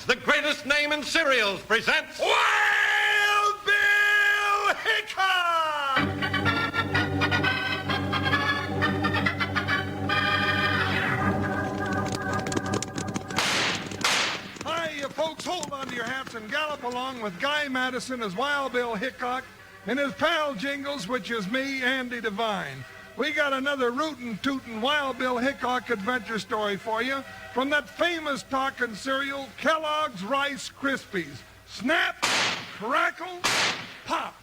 the greatest name in cereals, presents Wild Bill Hickok! Hi, you folks, hold on to your hats and gallop along with Guy Madison as Wild Bill Hickok and his pal Jingles, which is me, Andy Devine. We got another rootin' tootin' Wild Bill Hickok adventure story for you from that famous talking cereal, Kellogg's Rice Krispies. Snap, crackle, pop.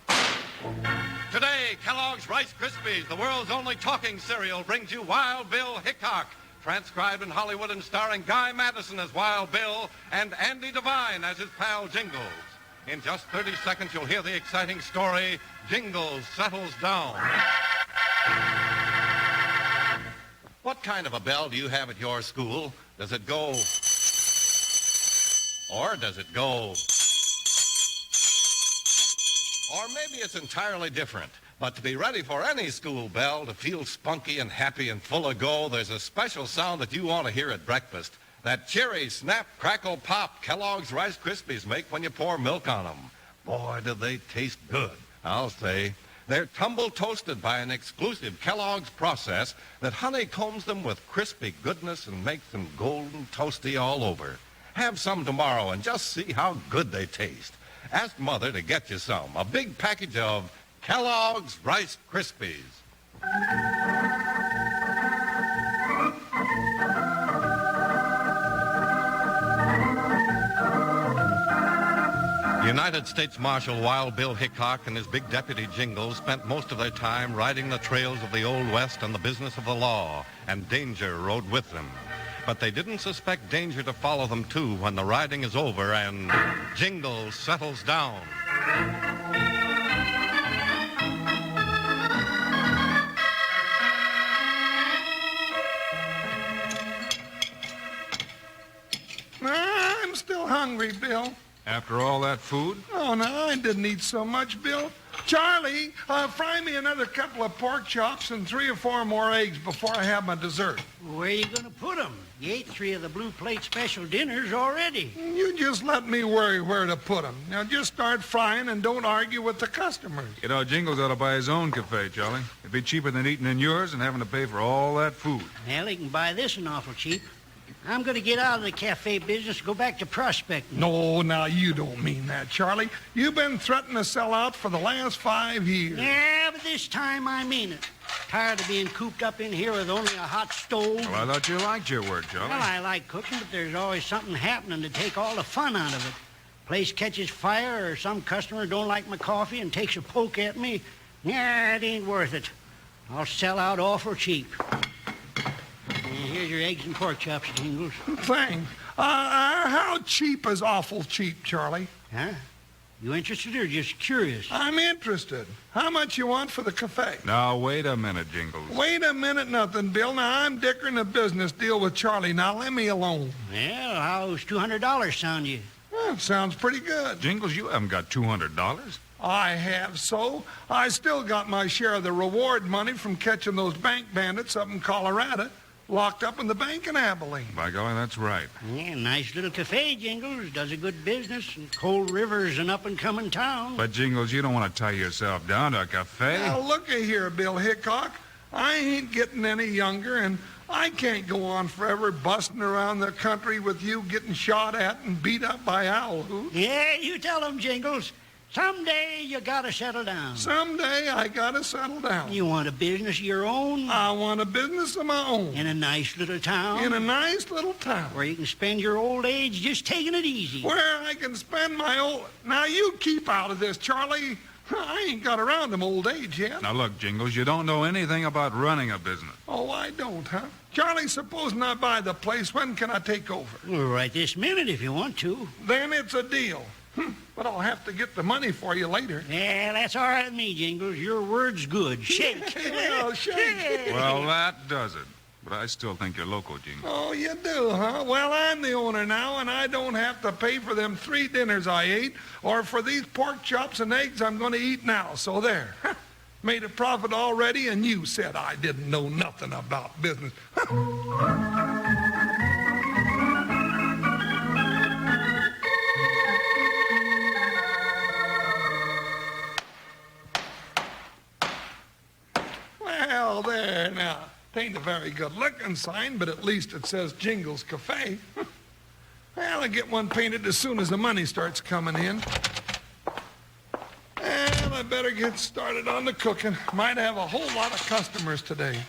Today, Kellogg's Rice Krispies, the world's only talking cereal, brings you Wild Bill Hickok, transcribed in Hollywood and starring Guy Madison as Wild Bill and Andy Devine as his pal Jingles. In just 30 seconds, you'll hear the exciting story, Jingles Settles Down. What kind of a bell do you have at your school? Does it go... or does it go... or maybe it's entirely different. But to be ready for any school bell, to feel spunky and happy and full of go, there's a special sound that you want to hear at breakfast. That cheery, snap, crackle, pop Kellogg's Rice Krispies make when you pour milk on them. Boy, do they taste good, I'll say. They're tumble toasted by an exclusive Kellogg's process that honeycombs them with crispy goodness and makes them golden toasty all over. Have some tomorrow and just see how good they taste. Ask Mother to get you some. A big package of Kellogg's Rice Krispies. United States Marshal Wild Bill Hickok and his big deputy Jingles spent most of their time riding the trails of the Old West and the business of the law, and danger rode with them. But they didn't suspect danger to follow them, too, when the riding is over and Jingles settles down. I'm still hungry, Bill. After all that food? Oh, no, I didn't eat so much, Bill. Charlie, fry me another couple of pork chops and 3 or 4 more eggs before I have my dessert. Where are you going to put them? You ate 3 of the Blue Plate special dinners already. You just let me worry where to put them. Now, just start frying and don't argue with the customers. You know, Jingles ought to buy his own cafe, Charlie. It'd be cheaper than eating in yours and having to pay for all that food. Well, he can buy this an awful cheap. I'm going to get out of the cafe business and go back to prospecting. No, now, you don't mean that, Charlie. You've been threatening to sell out for the last 5 years. Yeah, but this time I mean it. Tired of being cooped up in here with only a hot stove. Well, I thought you liked your word, Charlie. Well, I like cooking, but there's always something happening to take all the fun out of it. Place catches fire or some customer don't like my coffee and takes a poke at me. Yeah, it ain't worth it. I'll sell out awful cheap. Here's your eggs and pork chops, Jingles. Thanks. How cheap is awful cheap, Charlie? Huh? You interested or just curious? I'm interested. How much you want for the cafe? Now, wait a minute, Jingles. Wait a minute, nothing, Bill. Now, I'm dickering a business deal with Charlie. Now, let me alone. Well, how's $200 sound you? Well, sounds pretty good. Jingles, you haven't got $200. I have, so. I still got my share of the reward money from catching those bank bandits up in Colorado. Locked up in the bank in Abilene. By golly, that's right. Yeah, nice little cafe, Jingles. Does a good business. And Cold River's an up-and-coming town. But, Jingles, you don't want to tie yourself down to a cafe. Now, looky here, Bill Hickok. I ain't getting any younger, and I can't go on forever busting around the country with you getting shot at and beat up by owl hoots. Yeah, you tell them, Jingles. Someday you gotta settle down. Someday I gotta settle down. You want a business of your own? I want a business of my own. In a nice little town? In a nice little town. Where you can spend your old age just taking it easy. Where I can spend my old... Now, you keep out of this, Charlie. I ain't got around to old age yet. Now, look, Jingles, you don't know anything about running a business. Oh, I don't, huh? Charlie, supposing I buy the place, when can I take over? Well, right this minute if you want to. Then it's a deal. But I'll have to get the money for you later. Yeah, that's all right with me, Jingles. Your word's good. Shake. Well, shake. Well, that does it. But I still think you're local, Jingles. Oh, you do, huh? Well, I'm the owner now, and I don't have to pay for them 3 dinners I ate or for these pork chops and eggs I'm going to eat now. So there. Made a profit already, and you said I didn't know nothing about business. It ain't a very good-looking sign, but at least it says Jingles Cafe. Well, I'll get one painted as soon as the money starts coming in. And I better get started on the cooking. Might have a whole lot of customers today.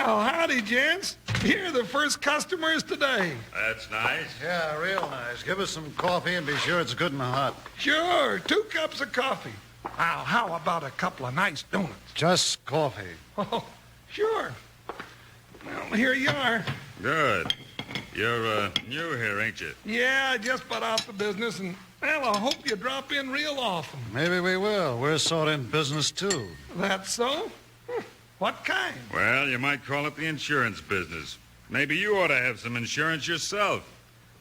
Well, howdy, gents. You're the first customers today. That's nice. Yeah, real nice. Give us some coffee and be sure it's good and hot. Sure, 2 cups of coffee. Now, how about a couple of nice donuts? Just coffee. Oh, sure. Well, here you are. Good. You're new here, ain't you? Yeah, I just bought out the business, and, well, I hope you drop in real often. Maybe we will. We're sort of in business, too. That's so? What kind? Well, you might call it the insurance business. Maybe you ought to have some insurance yourself.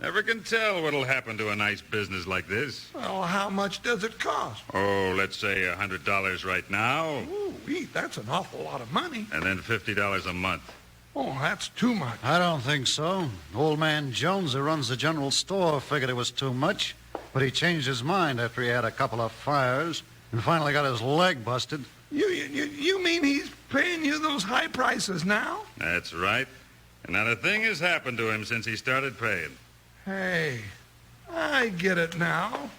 Never can tell what'll happen to a nice business like this. Well, how much does it cost? Oh, let's say $100 right now, Ooh, that's an awful lot of money. and then $50 a month. Oh, that's too much. I don't think so. Old man Jones, who runs the general store, figured it was too much, but he changed his mind after he had a couple of fires and finally got his leg busted. You mean he's paying you those high prices now? That's right. And not a thing has happened to him since he started paying. Hey, I get it now.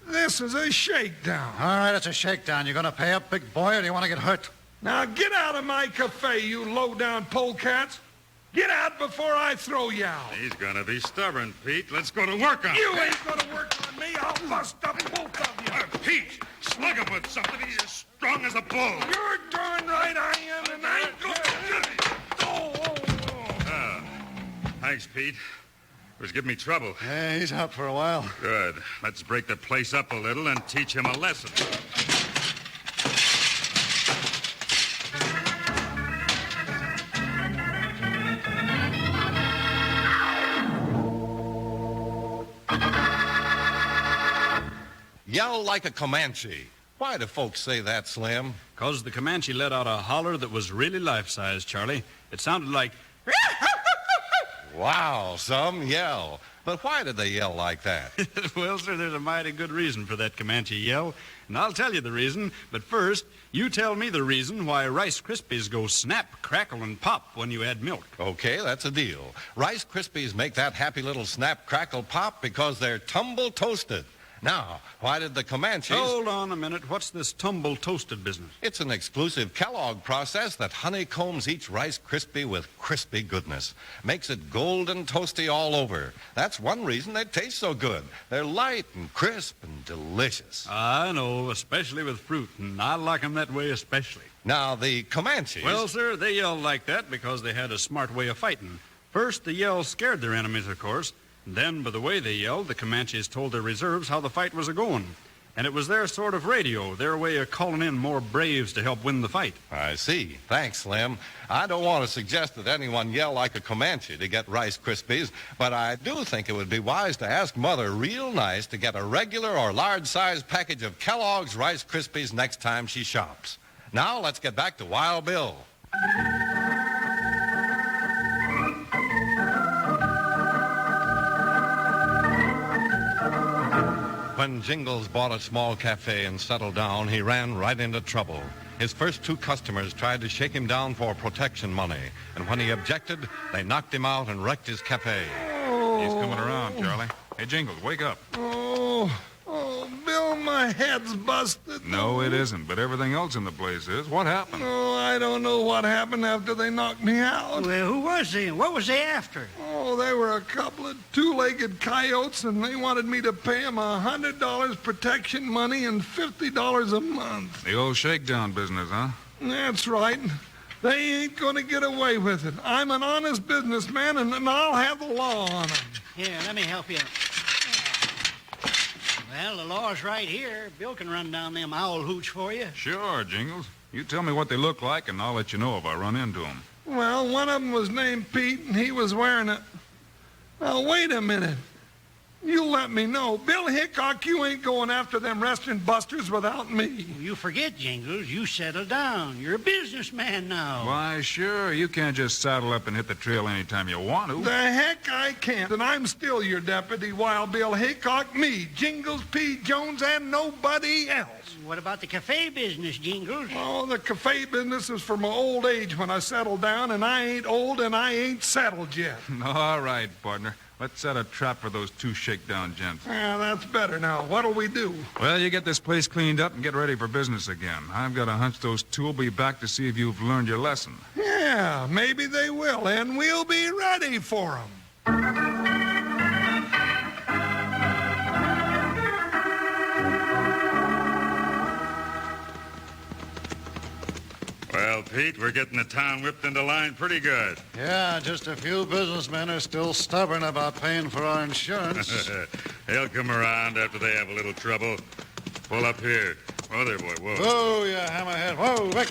This is a shakedown. All right, it's a shakedown. You going to pay up, big boy, or do you want to get hurt? Now get out of my cafe, you low-down polecats. Get out before I throw you out. He's gonna be stubborn, Pete. Let's go to work on him. You ain't gonna work on me. I'll bust up both of you. Pete, slug him with something. He's as strong as a bull. You're darn right I am, and I ain't gonna... Thanks, Pete. It was giving me trouble. Yeah, he's out for a while. Good. Let's break the place up a little and teach him a lesson. Yell like a Comanche. Why do folks say that, Slim? 'Cause the Comanche let out a holler that was really life-size, Charlie. It sounded like... Wow, some yell. But why did they yell like that? Well, sir, there's a mighty good reason for that Comanche yell, and I'll tell you the reason. But first, you tell me the reason why Rice Krispies go snap, crackle, and pop when you add milk. Okay, that's a deal. Rice Krispies make that happy little snap, crackle, pop because they're tumble toasted. Now, why did the Comanches... Hold on a minute. What's this tumble toasted business? It's an exclusive Kellogg process that honeycombs each Rice Krispie with crispy goodness. Makes it golden toasty all over. That's one reason they taste so good. They're light and crisp and delicious. I know, especially with fruit, and I like 'em that way especially. Now, the Comanches... Well, sir, they yelled like that because they had a smart way of fighting. First, the yell scared their enemies, of course. Then, by the way they yelled, the Comanches told their reserves how the fight was a-going. And it was their sort of radio, their way of calling in more braves to help win the fight. I see. Thanks, Slim. I don't want to suggest that anyone yell like a Comanche to get Rice Krispies, but I do think it would be wise to ask Mother real nice to get a regular or large-sized package of Kellogg's Rice Krispies next time she shops. Now, let's get back to Wild Bill. When Jingles bought a small cafe and settled down, he ran right into trouble. His first 2 customers tried to shake him down for protection money, and when he objected, they knocked him out and wrecked his cafe. He's coming around, Charlie. Hey, Jingles, wake up. Oh, Bill, my head's busted. No, it isn't, but everything else in the place is. What happened? Oh, I don't know what happened after they knocked me out. Well, who was they? What was they after? Oh, they were a couple of 2-legged coyotes, and they wanted me to pay them $100 protection money and $50 a month. The old shakedown business, huh? That's right. They ain't going to get away with it. I'm an honest businessman, and I'll have the law on them. Here, let me help you. Well, the law's right here. Bill can run down them owl hooch for you. Sure, Jingles. You tell me what they look like, and I'll let you know if I run into them. Well, one of them was named Pete, and he was wearing a... Now, wait a minute. You let me know. Bill Hickok, you ain't going after them restaurant busters without me. You forget, Jingles. You settle down. You're a businessman now. Why, sure. You can't just saddle up and hit the trail anytime you want to. The heck I can't. And I'm still your deputy, Wild Bill Hickok. Me, Jingles P. Jones, and nobody else. What about the cafe business, Jingles? Oh, the cafe business is for my old age when I settle down, and I ain't old and I ain't settled yet. All right, partner. Let's set a trap for those two shakedown gents. Yeah, that's better now. What'll we do? Well, you get this place cleaned up and get ready for business again. I've got a hunch those two will be back to see if you've learned your lesson. Yeah, maybe they will, and we'll be ready for 'em. Well, Pete, we're getting the town whipped into line pretty good. Yeah, just a few businessmen are still stubborn about paying for our insurance. They'll come around after they have a little trouble. Pull up here. Whoa there, boy, whoa. Whoa, you hammerhead. Whoa, Vic.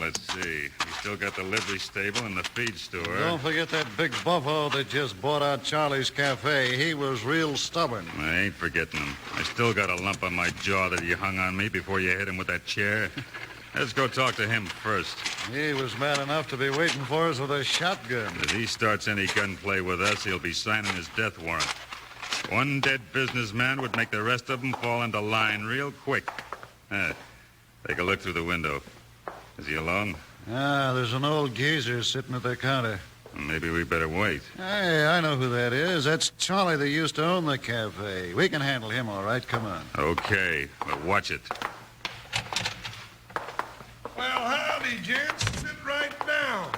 Let's see. You still got the livery stable and the feed store. Don't forget that big buffalo that just bought out Charlie's Cafe. He was real stubborn. I ain't forgetting him. I still got a lump on my jaw that he hung on me before you hit him with that chair. Let's go talk to him first. He was mad enough to be waiting for us with a shotgun. If he starts any gunplay with us, he'll be signing his death warrant. One dead businessman would make the rest of them fall into line real quick. Take a look through the window. Is he alone? Ah, there's an old geezer sitting at the counter. Maybe we better wait. Hey, I know who that is. That's Charlie that used to own the cafe. We can handle him, all right. Come on. Okay, but watch it. Well, howdy, gents. Sit right down.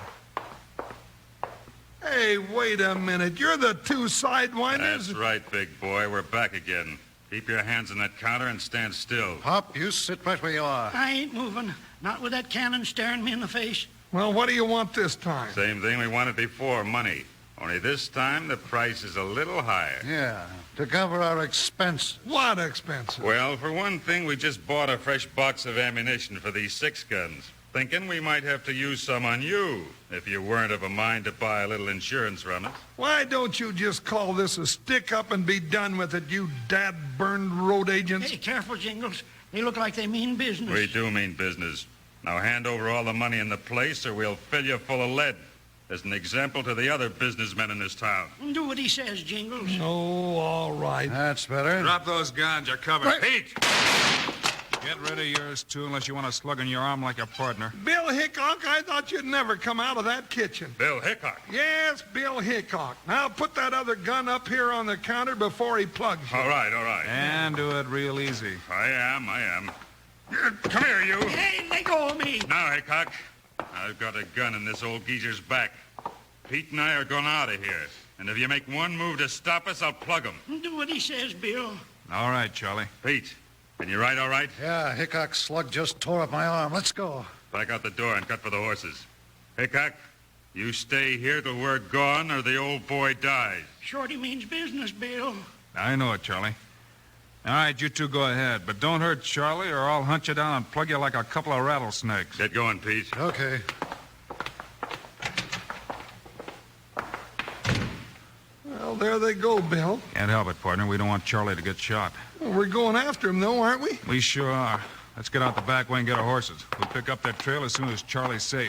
Hey, wait a minute. You're the two sidewinders? That's right, big boy. We're back again. Keep your hands on that counter and stand still. Pop, you sit right where you are. I ain't moving. Not with that cannon staring me in the face. Well, what do you want this time? Same thing we wanted before, money. Only this time the price is a little higher. Yeah, to cover our expenses. What expenses? Well, for one thing, we just bought a fresh box of ammunition for these 6 guns. Thinking we might have to use some on you if you weren't of a mind to buy a little insurance from us. Why don't you just call this a stick-up and be done with it, you dad-burned road agents? Hey, careful, Jingles. They look like they mean business. We do mean business. Now hand over all the money in the place or we'll fill you full of lead. As an example to the other businessmen in this town. Do what he says, Jingles. Oh, all right. That's better. Drop those guns. You're covered. Right. Pete! Get rid of yours, too, unless you want a slug in your arm like your partner. Bill Hickok, I thought you'd never come out of that kitchen. Bill Hickok. Yes, Bill Hickok. Now put that other gun up here on the counter before he plugs you. All right, all right. And do it real easy. I am. Come here, you. Hey, let go of me. Now, Hickok, I've got a gun in this old geezer's back. Pete and I are going out of here. And if you make one move to stop us, I'll plug him. Do what he says, Bill. All right, Charlie. Pete, can you ride all right? Yeah, Hickok's slug just tore up my arm. Let's go. Back out the door and cut for the horses. Hickok, you stay here till we're gone or the old boy dies. Shorty means business, Bill. I know it, Charlie. All right, you two go ahead, but don't hurt Charlie or I'll hunt you down and plug you like a couple of rattlesnakes. Get going, Pete. Okay. Well, there they go, Bill. Can't help it, partner. We don't want Charlie to get shot. Well, we're going after him, though, aren't we? We sure are. Let's get out the back way and get our horses. We'll pick up that trail as soon as Charlie's safe.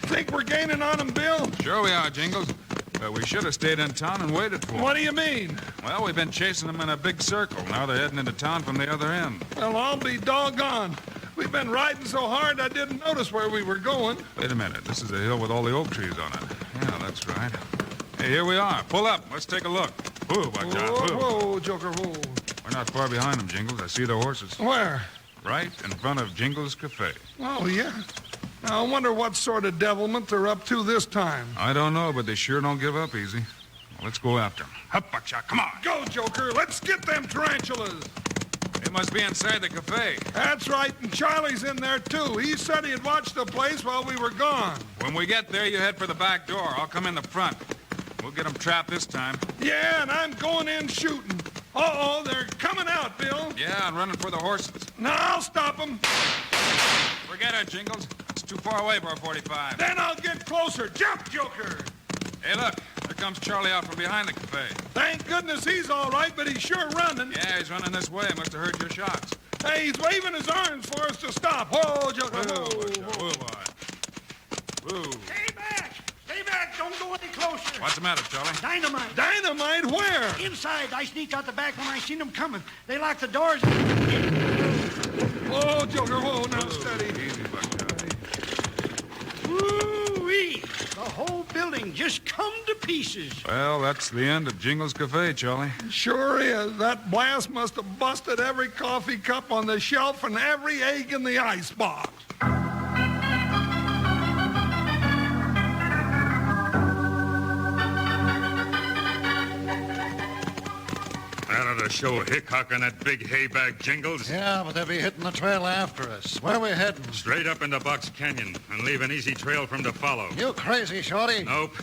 Think we're gaining on him, Bill? Sure we are, Jingles. But we should have stayed in town and waited for them. What do you mean? Well, we've been chasing them in a big circle. Now they're heading into town from the other end. Well, I'll be doggone. We've been riding so hard I didn't notice where we were going. Wait a minute. This is a hill with all the oak trees on it. Yeah, that's right. Hey, here we are. Pull up. Let's take a look. Whoa, Buckshot, Whoa, whoa. whoa, Joker, whoa. We're not far behind them, Jingles. I see the horses. Where? Right in front of Jingles Cafe. Oh, yeah. Now, I wonder what sort of devilment they're up to this time. I don't know, but they sure don't give up easy. Well, let's go after them. Hup, Buckshot, come on. Go, Joker. Let's get them tarantulas. They must be inside the cafe. That's right, and Charlie's in there, too. He said he'd watch the place while we were gone. When we get there, you head for the back door. I'll come in the front. We'll get them trapped this time. Yeah, and I'm going in shooting. Uh-oh, they're coming out, Bill. Yeah, and running for the horses. Now I'll stop them. Forget it, Jingles. It's too far away for a 45. Then I'll get closer. Jump, Joker! Hey, look. There comes Charlie out from behind the cafe. Thank goodness he's all right, but he's sure running. Yeah, he's running this way. Must have heard your shots. Hey, he's waving his arms for us to stop. Whoa, Joker, whoa, whoa. Whoa, boy. Whoa. Stay back! Stay back! Don't go any closer. What's the matter, Charlie? Dynamite. Dynamite where? Inside. I sneaked out the back when I seen them coming. They locked the doors. Whoa, Joker, whoa, now steady. Easy, Buckshot. Woo-wee! The whole building just come to pieces. Well, that's the end of Jingles Cafe, Charlie. Sure is. That blast must have busted every coffee cup on the shelf and every egg in the icebox. That ought to show Hickok and that big haybag, Jingles. Yeah, but they'll be hitting the trail after us. Where are we heading? Straight up into Box Canyon and leave an easy trail for 'em to follow. You crazy, Shorty. Nope.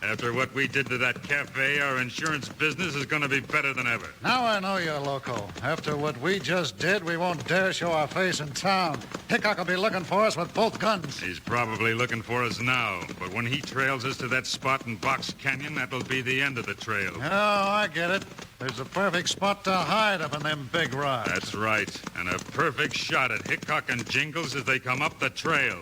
After what we did to that cafe, our insurance business is going to be better than ever. Now I know you're loco. After what we just did, we won't dare show our face in town. Hickok will be looking for us with both guns. He's probably looking for us now, but when he trails us to that spot in Box Canyon, that'll be the end of the trail. Oh, I get it. There's a perfect spot to hide up in them big rocks. That's right, and a perfect shot at Hickok and Jingles as they come up the trail.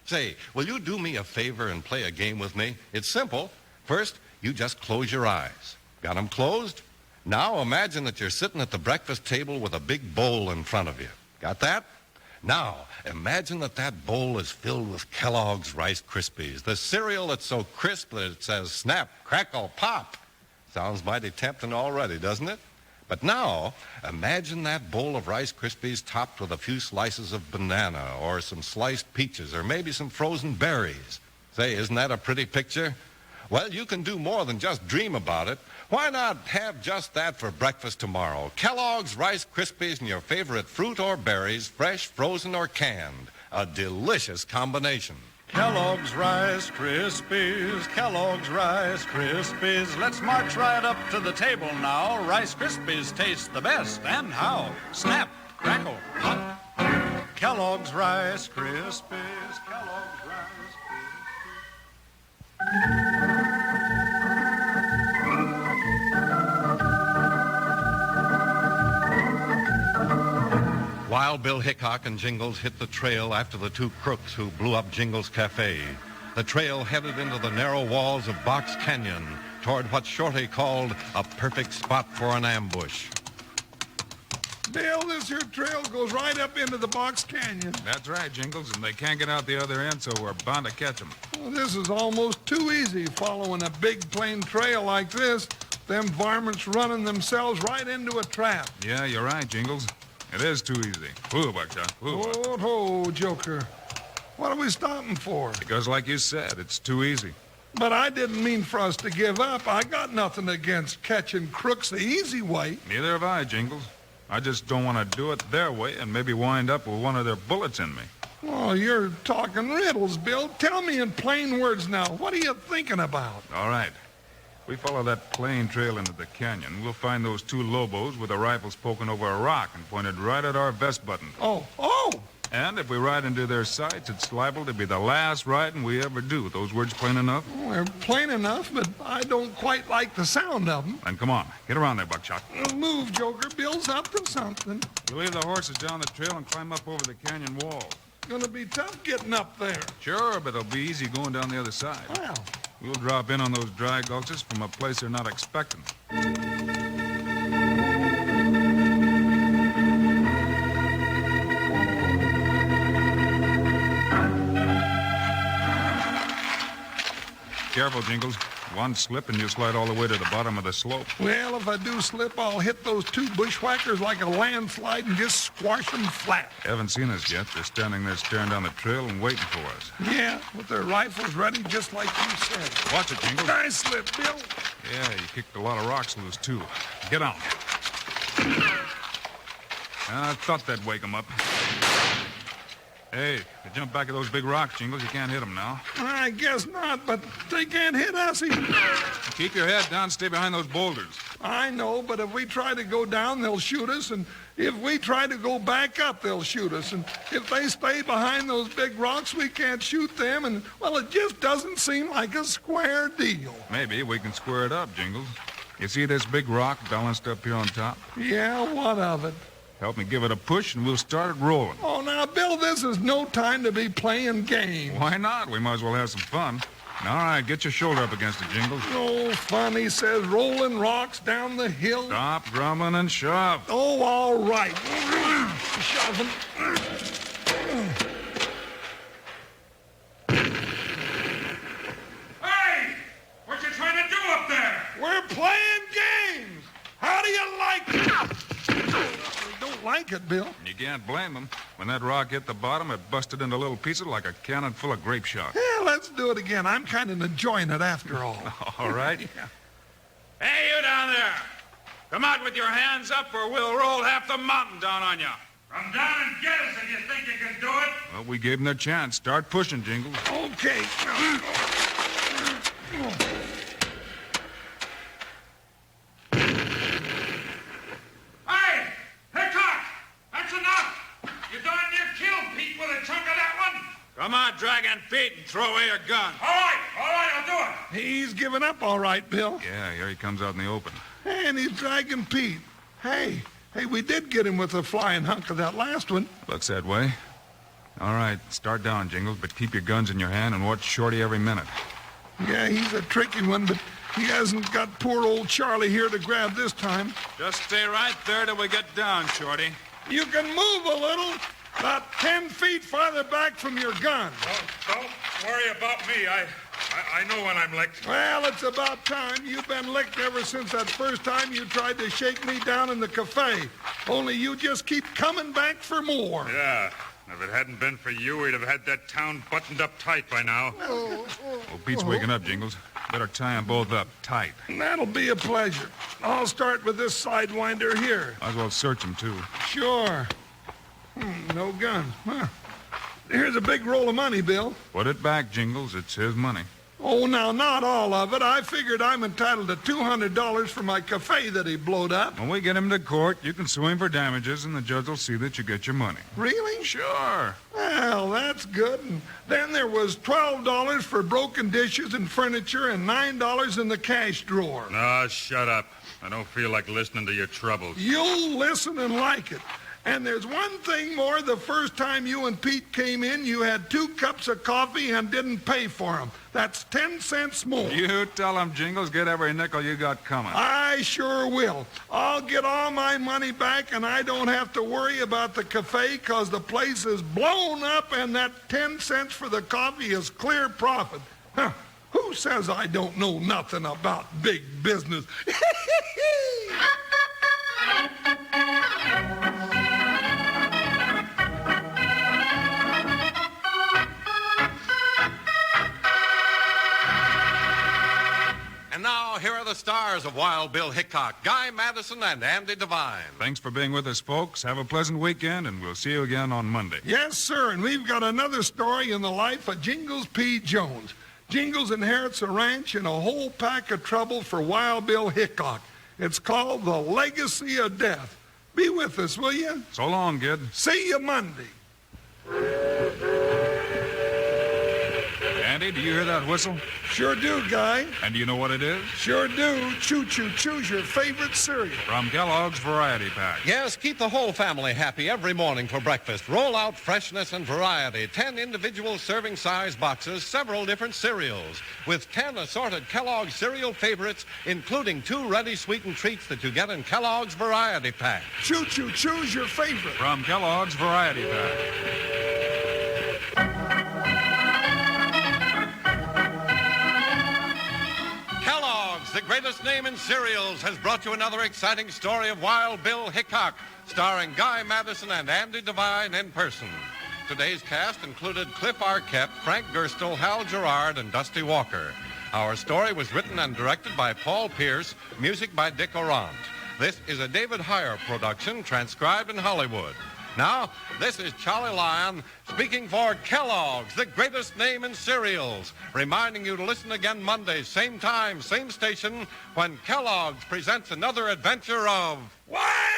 Say, will you do me a favor and play a game with me? It's simple. First, you just close your eyes. Got 'em closed? Now imagine that you're sitting at the breakfast table with a big bowl in front of you. Got that? Now, imagine that that bowl is filled with Kellogg's Rice Krispies, the cereal that's so crisp that it says snap, crackle, pop. Sounds mighty tempting already, doesn't it? But now, imagine that bowl of Rice Krispies topped with a few slices of banana or some sliced peaches or maybe some frozen berries. Say, isn't that a pretty picture? Well, you can do more than just dream about it. Why not have just that for breakfast tomorrow? Kellogg's Rice Krispies and your favorite fruit or berries, fresh, frozen, or canned. A delicious combination. Kellogg's Rice Krispies, Kellogg's Rice Krispies. Let's march right up to the table now. Rice Krispies taste the best. And how? Snap, crackle, pop. Kellogg's Rice Krispies, Kellogg's Rice Krispies. Wild Bill Hickok and Jingles hit the trail after the two crooks who blew up Jingles Cafe. The trail headed into the narrow walls of Box Canyon toward what Shorty called a perfect spot for an ambush. Bill, this here trail goes right up into the Box Canyon. That's right, Jingles, and they can't get out the other end, so we're bound to catch them. Well, this is almost too easy following a big plain trail like this. Them varmints running themselves right into a trap. Yeah, you're right, Jingles. It is too easy. Whoa, Buckshot. Whoa. Oh, Joker. What are we stopping for? Because, like you said, it's too easy. But I didn't mean for us to give up. I got nothing against catching crooks the easy way. Neither have I, Jingles. I just don't want to do it their way and maybe wind up with one of their bullets in me. Oh, you're talking riddles, Bill. Tell me in plain words now. What are you thinking about? All right. We follow that plain trail into the canyon. We'll find those two lobos with their rifles poking over a rock and pointed right at our vest button. Oh! And if we ride into their sights, it's liable to be the last riding we ever do. Those words plain enough? Well, they're plain enough, but I don't quite like the sound of them. Then come on. Get around there, Buckshot. Move, Joker. Bill's up to something. We'll leave the horses down the trail and climb up over the canyon wall. Gonna be tough getting up there. Sure, but it'll be easy going down the other side. Well, We'll drop in on those dry gulches from a place they're not expecting. Careful, Jingles. One slip and you'll slide all the way to the bottom of the slope. well, if I do slip, I'll hit those two bushwhackers like a landslide and just squash them flat. Haven't seen us yet. They're standing there staring down the trail and waiting for us. Yeah, with their rifles ready just like you said. Watch it, Jingles. Nice slip, Bill. Yeah, you kicked a lot of rocks loose, too. Get on. I thought that'd wake 'em up. Hey, you jump back of those big rocks, Jingles. You can't hit them now. I guess not, but they can't hit us either. Keep your head down. Stay behind those boulders. I know, but if we try to go down, they'll shoot us, and if we try to go back up, they'll shoot us, and if they stay behind those big rocks, we can't shoot them, and, well, it just doesn't seem like a square deal. Maybe we can square it up, Jingles. You see this big rock balanced up here on top? Yeah, what of it? Help me give it a push, and we'll start it rolling. Oh, now, Bill, this is no time to be playing games. Why not? We might as well have some fun. All right, get your shoulder up against it, Jingles. No fun, he says, rolling rocks down the hill. Stop grumbling and shove. Oh, all right. Shoving. Hey! What you trying to do up there? We're playing games. How do you like it? We don't like it, Bill. You can't blame them. When that rock hit the bottom, it busted into little pieces like a cannon full of grape shot. Yeah, let's do it again. I'm kind of enjoying it after all. All right. Yeah. Hey, you down there. Come out with your hands up or we'll roll half the mountain down on you. Come down and get us if you think you can do it. Well, we gave them their chance. Start pushing, Jingles. Okay. Hey! Hickok! That's enough! You darn near killed Pete with a chunk of that one. Come on, dragging feet and throw away your gun. All right, I'll do it. He's giving up all right, Bill. Yeah, here he comes out in the open. And he's dragging Pete. Hey, we did get him with a flying hunk of that last one. Looks that way. All right, start down, Jingles, but keep your guns in your hand and watch Shorty every minute. Yeah, he's a tricky one, but he hasn't got poor old Charlie here to grab this time. Just stay right there till we get down, Shorty. You can move a little, about 10 feet farther back from your gun. Don't worry about me. I know when I'm licked. Well, it's about time. You've been licked ever since that first time you tried to shake me down in the cafe. Only you just keep coming back for more. Yeah. If it hadn't been for you, we'd have had that town buttoned up tight by now. Well, Pete's waking up, Jingles. Better tie them both up tight. That'll be a pleasure. I'll start with this sidewinder here. Might as well search them, too. Sure. No gun. Huh. Here's a big roll of money, Bill. Put it back, Jingles. It's his money. Oh, now, not all of it. I figured I'm entitled to $200 for my cafe that he blowed up. When we get him to court, you can sue him for damages, and the judge will see that you get your money. Really? Sure. Well, that's good. And then there was $12 for broken dishes and furniture and $9 in the cash drawer. No, shut up. I don't feel like listening to your troubles. You'll listen and like it. And there's one thing more. The first time you and Pete came in, you had 2 cups of coffee and didn't pay for them. That's 10 cents more. You tell him, Jingles. Get every nickel you got coming. I sure will. I'll get all my money back, and I don't have to worry about the cafe because the place is blown up, and that 10 cents for the coffee is clear profit. Huh. Who says I don't know nothing about big business? And now, here are the stars of Wild Bill Hickok, Guy Madison, and Andy Devine. Thanks for being with us, folks. Have a pleasant weekend, and we'll see you again on Monday. Yes, sir, and we've got another story in the life of Jingles P. Jones. Jingles inherits a ranch and a whole pack of trouble for Wild Bill Hickok. It's called The Legacy of Death. Be with us, will you? So long, kid. See you Monday. Andy, do you hear that whistle? Sure do, Guy. And do you know what it is? Sure do. Choo-choo, choose your favorite cereal. From Kellogg's Variety Pack. Yes, keep the whole family happy every morning for breakfast. Roll out freshness and variety. 10 individual serving size boxes, several different cereals. With 10 assorted Kellogg's cereal favorites, including 2 ready sweetened treats that you get in Kellogg's Variety Pack. Choo-choo, choose your favorite. From Kellogg's Variety Pack. The greatest name in cereals has brought you another exciting story of Wild Bill Hickok, starring Guy Madison and Andy Devine in person. Today's cast included Cliff Arquette, Frank Gerstle, Hal Gerard, and Dusty Walker. Our story was written and directed by Paul Pierce, music by Dick Orant. This is a David Heyer production, transcribed in Hollywood. Now, this is Charlie Lyon speaking for Kellogg's, the greatest name in cereals, reminding you to listen again Monday, same time, same station, when Kellogg's presents another adventure of Wild